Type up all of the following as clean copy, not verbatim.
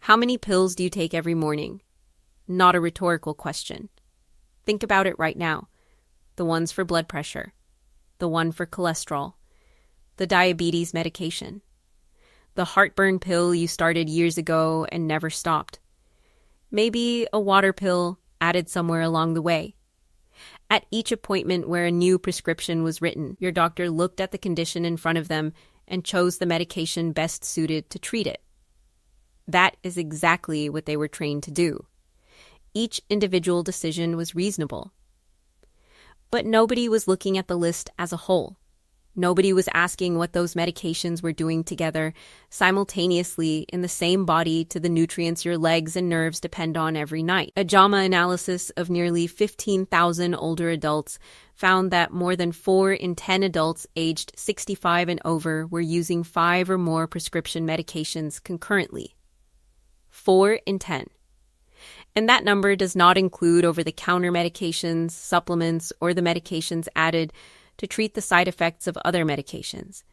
How many pills do you take every morning? Not a rhetorical question. Think about it right now. The ones for blood pressure, the one for cholesterol, the diabetes medication, the heartburn pill you started years ago and never stopped. Maybe a water pill added somewhere along the way. At each appointment where a new prescription was written, your doctor looked at the condition in front of them and chose the medication best suited to treat it. That is exactly what they were trained to do. Each individual decision was reasonable. But nobody was looking at the list as a whole. Nobody was asking what those medications were doing together simultaneously in the same body to the nutrients your legs and nerves depend on every night. A JAMA analysis of nearly 15,000 older adults found that more than 4 in 10 adults aged 65 and over were using 5 or more prescription medications concurrently. 4 in 10. And that number does not include over-the-counter medications, supplements, or the medications added to treat the side effects of other medications.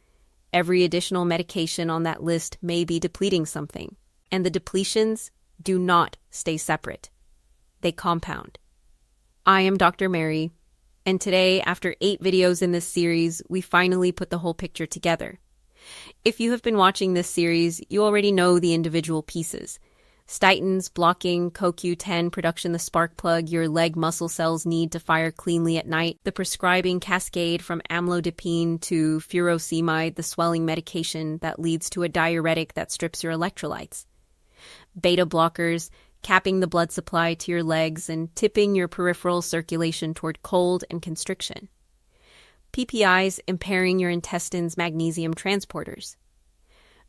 Every additional medication on that list may be depleting something, and the depletions do not stay separate. They compound. I am Dr. Mary, and today, after 8 videos in this series, we finally put the whole picture together. If you have been watching this series, you already know the individual pieces. Statins blocking CoQ10 production, the spark plug your leg muscle cells need to fire cleanly at night, the prescribing cascade from amlodipine to furosemide, the swelling medication that leads to a diuretic that strips your electrolytes, beta blockers capping the blood supply to your legs and tipping your peripheral circulation toward cold and constriction, PPIs impairing your intestines' magnesium transporters,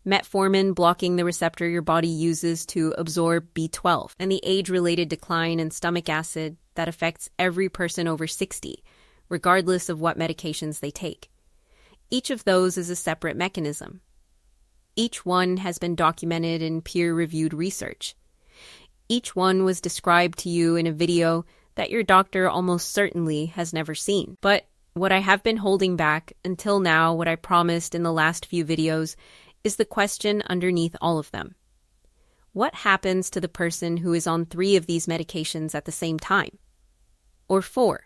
metformin blocking the receptor your body uses to absorb B12, and the age-related decline in stomach acid that affects every person over 60, regardless of what medications they take. Each of those is a separate mechanism. Each one has been documented in peer-reviewed research. Each one was described to you in a video that your doctor almost certainly has never seen. But what I have been holding back until now, what I promised in the last few videos, is the question underneath all of them. What happens to the person who is on 3 of these medications at the same time? Or 4?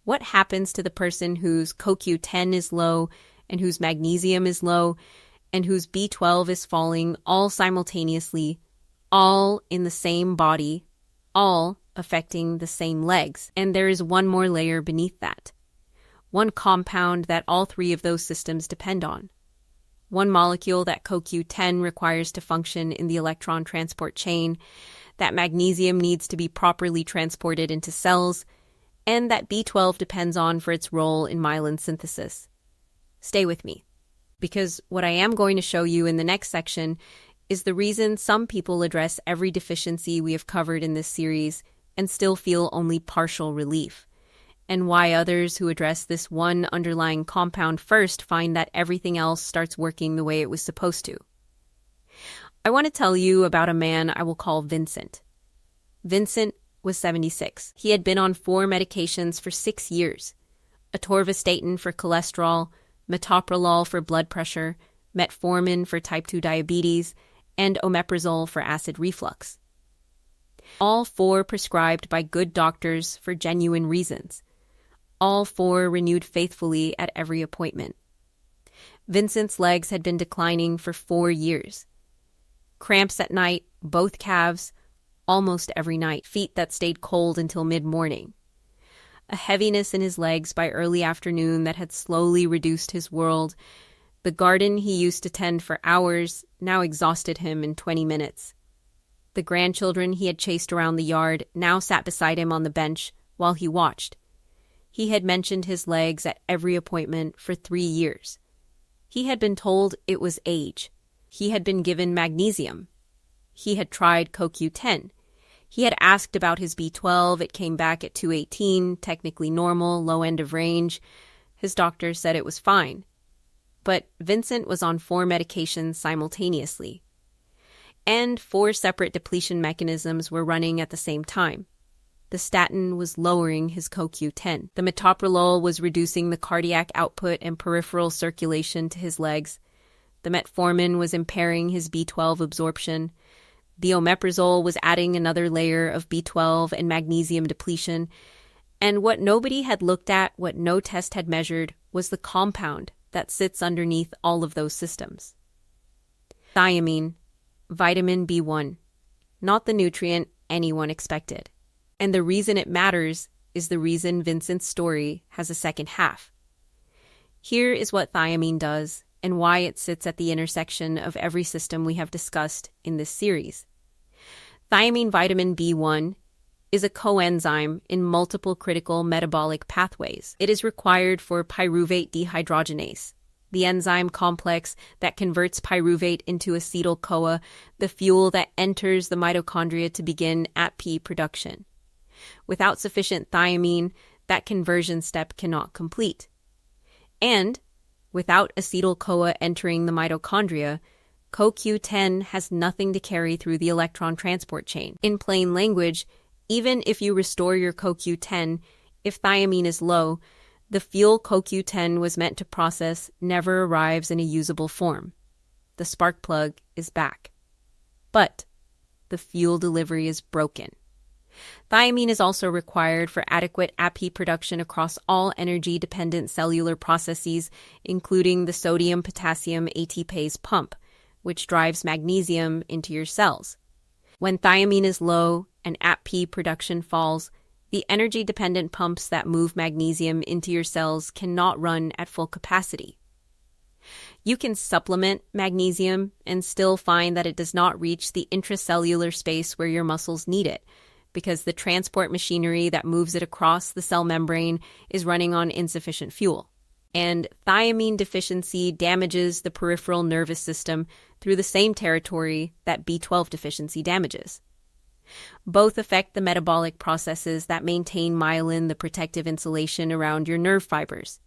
What happens to the person whose CoQ10 is low and whose magnesium is low and whose B12 is falling all simultaneously, all in the same body, all affecting the same legs? And there is one more layer beneath that. One compound that all 3 of those systems depend on. One molecule that CoQ10 requires to function in the electron transport chain, that magnesium needs to be properly transported into cells, and that B12 depends on for its role in myelin synthesis. Stay with me, because what I am going to show you in the next section is the reason some people address every deficiency we have covered in this series and still feel only partial relief, and why others who address this one underlying compound first find that everything else starts working the way it was supposed to. I want to tell you about a man I will call Vincent. Vincent was 76. He had been on 4 medications for 6 years: atorvastatin for cholesterol, metoprolol for blood pressure, metformin for type 2 diabetes, and omeprazole for acid reflux. All 4 prescribed by good doctors for genuine reasons. All 4 renewed faithfully at every appointment. Vincent's legs had been declining for 4 years. Cramps at night, both calves, almost every night. Feet that stayed cold until mid-morning. A heaviness in his legs by early afternoon that had slowly reduced his world. The garden he used to tend for hours now exhausted him in 20 minutes. The grandchildren he had chased around the yard now sat beside him on the bench while he watched. He had mentioned his legs at every appointment for 3 years. He had been told it was age. He had been given magnesium. He had tried CoQ10. He had asked about his B12. It came back at 218, technically normal, low end of range. His doctor said it was fine. But Vincent was on 4 medications simultaneously. And 4 separate depletion mechanisms were running at the same time. The statin was lowering his CoQ10. The metoprolol was reducing the cardiac output and peripheral circulation to his legs. The metformin was impairing his B12 absorption. The omeprazole was adding another layer of B12 and magnesium depletion. And what nobody had looked at, what no test had measured, was the compound that sits underneath all of those systems. Thiamine, vitamin B1, not the nutrient anyone expected. And the reason it matters is the reason Vincent's story has a second half. Here is what thiamine does and why it sits at the intersection of every system we have discussed in this series. Thiamine vitamin B1 is a coenzyme in multiple critical metabolic pathways. It is required for pyruvate dehydrogenase, the enzyme complex that converts pyruvate into acetyl-CoA, the fuel that enters the mitochondria to begin ATP production. Without sufficient thiamine, that conversion step cannot complete. And without acetyl-CoA entering the mitochondria, CoQ10 has nothing to carry through the electron transport chain. In plain language, even if you restore your CoQ10, if thiamine is low, the fuel CoQ10 was meant to process never arrives in a usable form. The spark plug is back. But the fuel delivery is broken. Thiamine is also required for adequate ATP production across all energy-dependent cellular processes, including the sodium-potassium ATPase pump, which drives magnesium into your cells. When thiamine is low and ATP production falls, the energy-dependent pumps that move magnesium into your cells cannot run at full capacity. You can supplement magnesium and still find that it does not reach the intracellular space where your muscles need it, because the transport machinery that moves it across the cell membrane is running on insufficient fuel. And thiamine deficiency damages the peripheral nervous system through the same territory that B12 deficiency damages. Both affect the metabolic processes that maintain myelin, the protective insulation around your nerve fibers.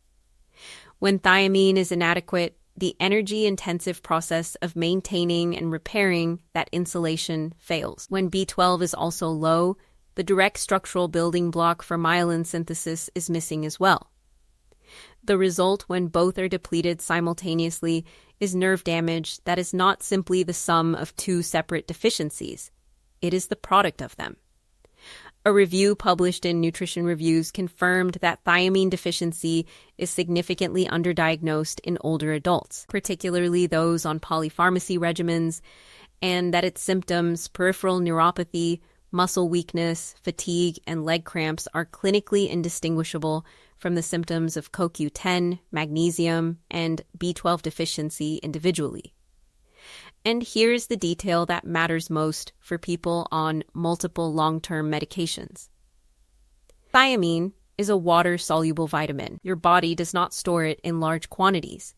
When thiamine is inadequate, the energy-intensive process of maintaining and repairing that insulation fails. When B12 is also low, the direct structural building block for myelin synthesis is missing as well. The result when both are depleted simultaneously is nerve damage that is not simply the sum of two separate deficiencies. It is the product of them. A review published in Nutrition Reviews confirmed that thiamine deficiency is significantly underdiagnosed in older adults, particularly those on polypharmacy regimens, and that its symptoms, peripheral neuropathy, muscle weakness, fatigue, and leg cramps are clinically indistinguishable from the symptoms of CoQ10, magnesium, and B12 deficiency individually. And here's the detail that matters most for people on multiple long-term medications. Thiamine is a water-soluble vitamin. Your body does not store it in large quantities.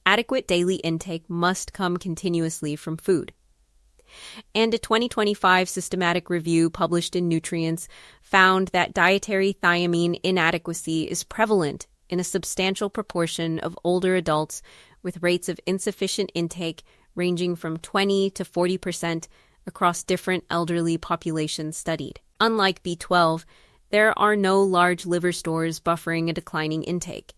Adequate daily intake must come continuously from food. And a 2025 systematic review published in Nutrients found that dietary thiamine inadequacy is prevalent in a substantial proportion of older adults with rates of insufficient intake ranging from 20 to 40% across different elderly populations studied. Unlike B12, there are no large liver stores buffering a declining intake.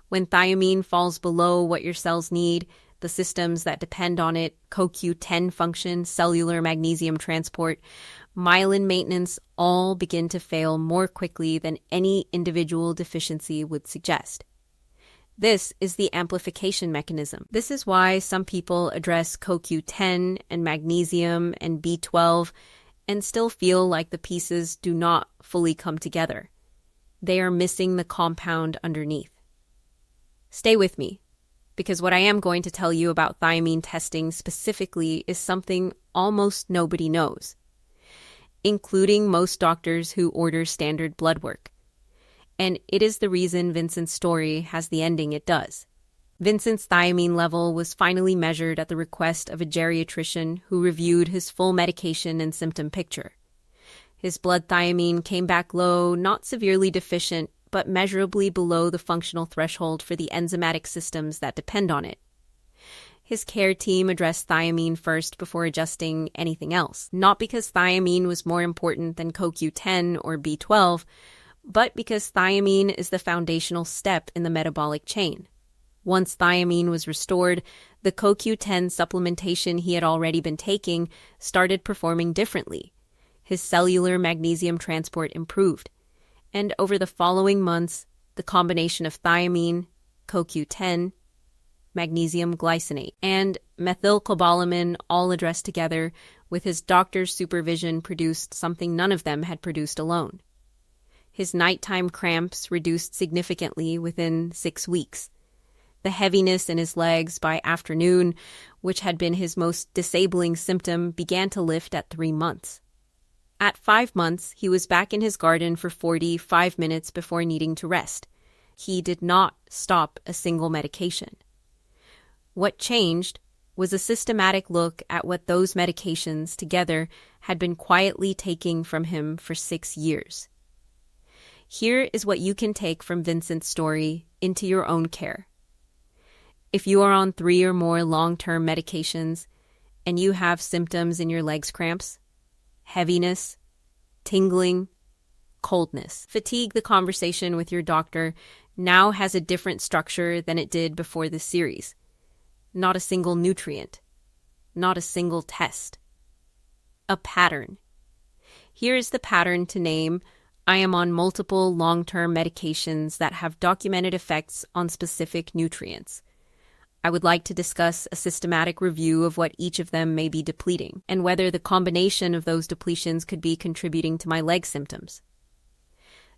When thiamine falls below what your cells need, the systems that depend on it, CoQ10 function, cellular magnesium transport, myelin maintenance, all begin to fail more quickly than any individual deficiency would suggest. This is the amplification mechanism. This is why some people address CoQ10 and magnesium and B12 and still feel like the pieces do not fully come together. They are missing the compound underneath. Stay with me, because what I am going to tell you about thiamine testing specifically is something almost nobody knows, including most doctors who order standard blood work. And it is the reason Vincent's story has the ending it does. Vincent's thiamine level was finally measured at the request of a geriatrician who reviewed his full medication and symptom picture. His blood thiamine came back low, not severely deficient, but measurably below the functional threshold for the enzymatic systems that depend on it. His care team addressed thiamine first before adjusting anything else, not because thiamine was more important than CoQ10 or B12, but because thiamine is the foundational step in the metabolic chain. Once thiamine was restored, the CoQ10 supplementation he had already been taking started performing differently. His cellular magnesium transport improved, and over the following months, the combination of thiamine, CoQ10, magnesium glycinate, and methylcobalamin all addressed together with his doctor's supervision produced something none of them had produced alone. His nighttime cramps reduced significantly within 6 weeks. The heaviness in his legs by afternoon, which had been his most disabling symptom, began to lift at 3 months. At 5 months, he was back in his garden for 45 minutes before needing to rest. He did not stop a single medication. What changed was a systematic look at what those medications together had been quietly taking from him for 6 years. Here is what you can take from Vincent's story into your own care. If you are on 3 or more long-term medications and you have symptoms in your legs cramps, heaviness, tingling, coldness, fatigue, the conversation with your doctor now has a different structure than it did before this series. Not a single nutrient, not a single test. A pattern. Here is the pattern to name. I am on multiple long-term medications that have documented effects on specific nutrients. I would like to discuss a systematic review of what each of them may be depleting, and whether the combination of those depletions could be contributing to my leg symptoms.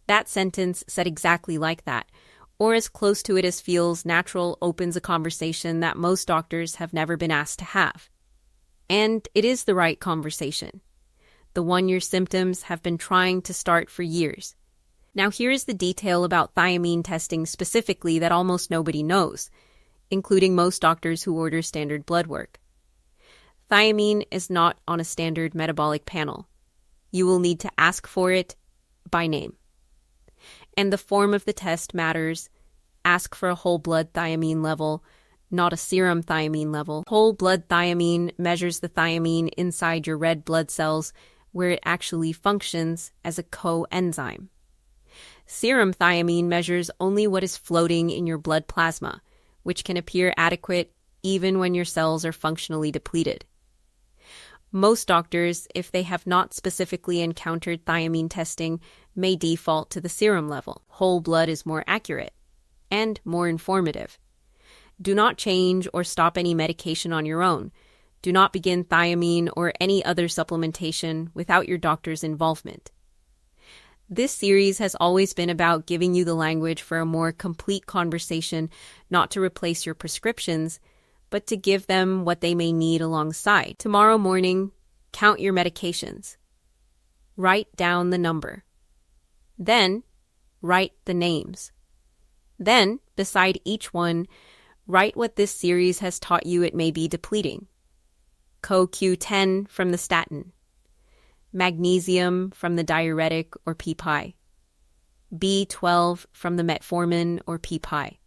That sentence said exactly like that, or as close to it as feels natural, opens a conversation that most doctors have never been asked to have. And it is the right conversation, the one your symptoms have been trying to start for years. Now here is the detail about thiamine testing specifically that almost nobody knows, including most doctors who order standard blood work. Thiamine is not on a standard metabolic panel. You will need to ask for it by name. And the form of the test matters. Ask for a whole blood thiamine level, not a serum thiamine level. Whole blood thiamine measures the thiamine inside your red blood cells where it actually functions as a coenzyme. Serum thiamine measures only what is floating in your blood plasma, which can appear adequate even when your cells are functionally depleted. Most doctors, if they have not specifically encountered thiamine testing, may default to the serum level. Whole blood is more accurate and more informative. Do not change or stop any medication on your own. Do not begin thiamine or any other supplementation without your doctor's involvement. This series has always been about giving you the language for a more complete conversation, not to replace your prescriptions, but to give them what they may need alongside. Tomorrow morning, count your medications. Write down the number. Then, write the names. Then, beside each one, write what this series has taught you it may be depleting. CoQ10 from the statin. Magnesium from the diuretic or PPI. B12 from the metformin or PPI.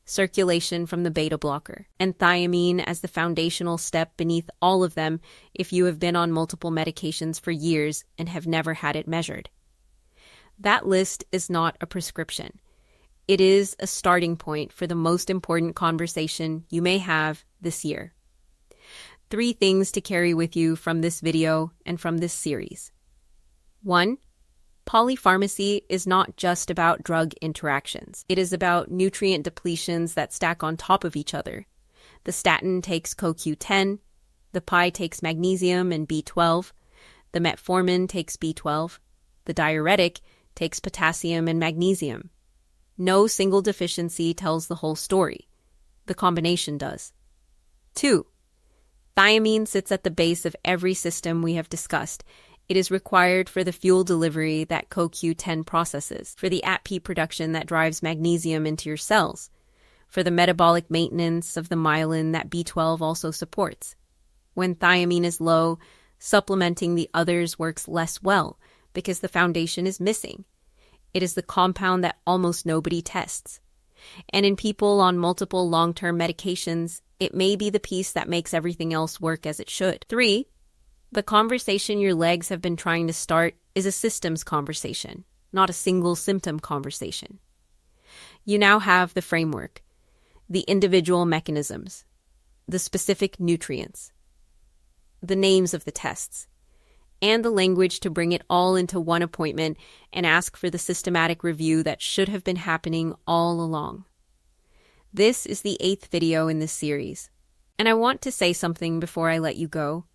Circulation from the beta blocker, and thiamine as the foundational step beneath all of them if you have been on multiple medications for years and have never had it measured. That list is not a prescription. It is a starting point for the most important conversation you may have this year. 3 things to carry with you from this video and from this series. 1. Polypharmacy is not just about drug interactions. It is about nutrient depletions that stack on top of each other. The statin takes CoQ10, the PI takes magnesium and B12, the metformin takes B12, the diuretic takes potassium and magnesium. No single deficiency tells the whole story. The combination does. 2. Thiamine sits at the base of every system we have discussed. It is required for the fuel delivery that CoQ10 processes, for the ATP production that drives magnesium into your cells, for the metabolic maintenance of the myelin that B12 also supports. When thiamine is low, supplementing the others works less well because the foundation is missing. It is the compound that almost nobody tests. And in people on multiple long-term medications, it may be the piece that makes everything else work as it should. 3. The conversation your legs have been trying to start is a systems conversation, not a single symptom conversation. You now have the framework. the individual mechanisms, the specific nutrients, the names of the tests, and the language to bring it all into one appointment and ask for the systematic review that should have been happening all along. This is the 8th video in this series, and I want to say something before I let you go.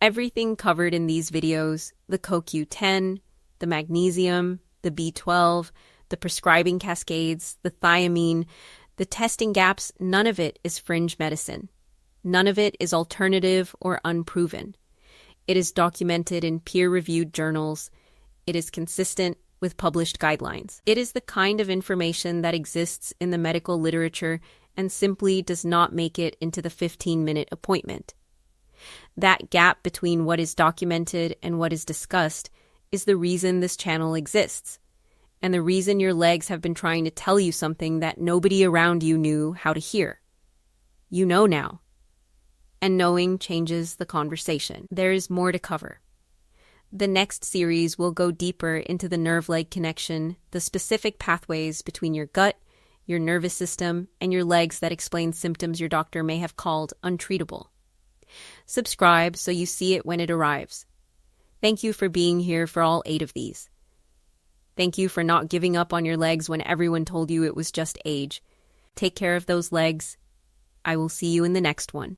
Everything covered in these videos, the CoQ10, the magnesium, the B12, the prescribing cascades, the thiamine, the testing gaps, none of it is fringe medicine. None of it is alternative or unproven. It is documented in peer-reviewed journals. It is consistent with published guidelines. It is the kind of information that exists in the medical literature and simply does not make it into the 15-minute appointment. That gap between what is documented and what is discussed is the reason this channel exists, and the reason your legs have been trying to tell you something that nobody around you knew how to hear. You know now. And knowing changes the conversation. There is more to cover. The next series will go deeper into the nerve-leg connection, the specific pathways between your gut, your nervous system, and your legs that explain symptoms your doctor may have called untreatable. Subscribe so you see it when it arrives. Thank you for being here for all 8 of these. Thank you for not giving up on your legs when everyone told you it was just age. Take care of those legs. I will see you in the next one.